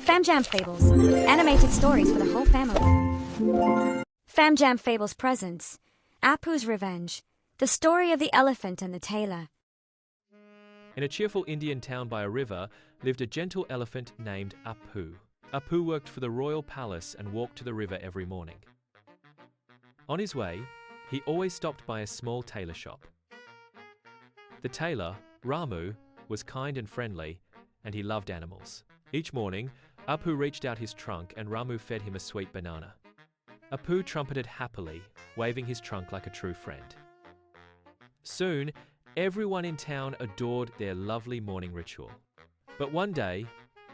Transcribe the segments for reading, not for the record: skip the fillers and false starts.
FamJam Fables, animated stories for the whole family. FamJam Fables presents Apu's Revenge, the story of the elephant and the tailor. In a cheerful Indian town by a river lived a gentle elephant named Apu. Apu worked for the royal palace and walked to the river every morning. On his way, he always stopped by a small tailor shop. The tailor, Ramu, was kind and friendly, and he loved animals. Each morning, Apu reached out his trunk and Ramu fed him a sweet banana. Apu trumpeted happily, waving his trunk like a true friend. Soon, everyone in town adored their lovely morning ritual. But one day,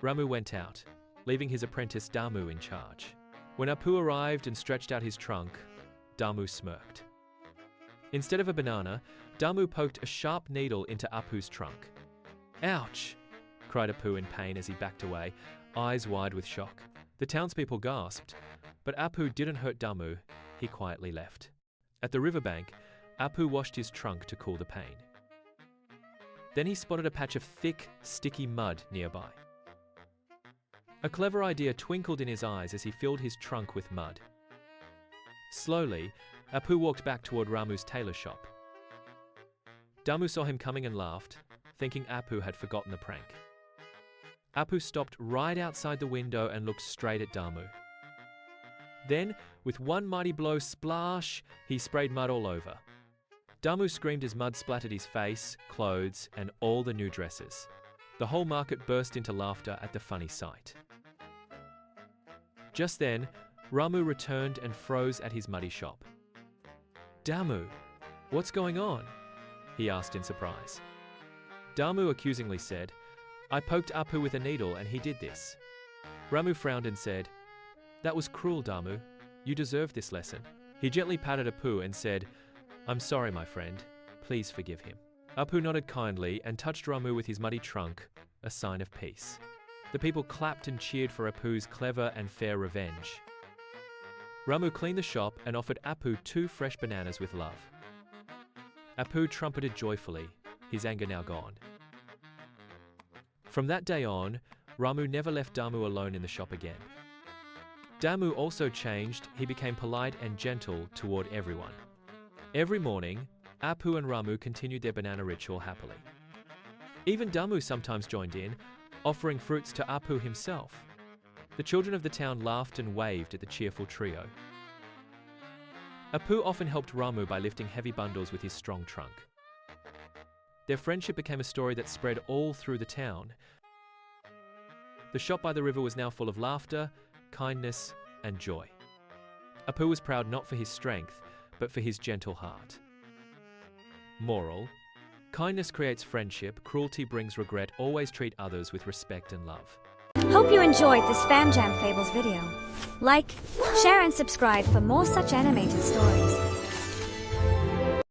Ramu went out, leaving his apprentice Damu in charge. When Apu arrived and stretched out his trunk, Damu smirked. Instead of a banana, Damu poked a sharp needle into Apu's trunk. "Ouch!" cried Apu in pain as he backed away, eyes wide with shock. The townspeople gasped, but Apu didn't hurt Damu, he quietly left. At the riverbank, Apu washed his trunk to cool the pain. Then he spotted a patch of thick, sticky mud nearby. A clever idea twinkled in his eyes as he filled his trunk with mud. Slowly, Apu walked back toward Ramu's tailor shop. Damu saw him coming and laughed, thinking Apu had forgotten the prank. Apu stopped right outside the window and looked straight at Damu. Then, with one mighty blow splash, he sprayed mud all over. Damu screamed as mud splattered his face, clothes, and all the new dresses. The whole market burst into laughter at the funny sight. Just then, Ramu returned and froze at his muddy shop. "Damu, what's going on?" he asked in surprise. Damu accusingly said, "I poked Apu with a needle and he did this." Ramu frowned and said, "That was cruel, Damu. You deserve this lesson." He gently patted Apu and said, "I'm sorry, my friend. Please forgive him." Apu nodded kindly and touched Ramu with his muddy trunk, a sign of peace. The people clapped and cheered for Apu's clever and fair revenge. Ramu cleaned the shop and offered Apu 2 fresh bananas with love. Apu trumpeted joyfully, his anger now gone. From that day on, Ramu never left Damu alone in the shop again. Damu also changed, he became polite and gentle toward everyone. Every morning, Apu and Ramu continued their banana ritual happily. Even Damu sometimes joined in, offering fruits to Apu himself. The children of the town laughed and waved at the cheerful trio. Apu often helped Ramu by lifting heavy bundles with his strong trunk. Their friendship became a story that spread all through the town. The shop by the river was now full of laughter, kindness, and joy. Apu was proud not for his strength, but for his gentle heart. Moral: kindness creates friendship, cruelty brings regret, always treat others with respect and love. Hope you enjoyed this FamJam Fables video. Like, share and subscribe for more such animated stories.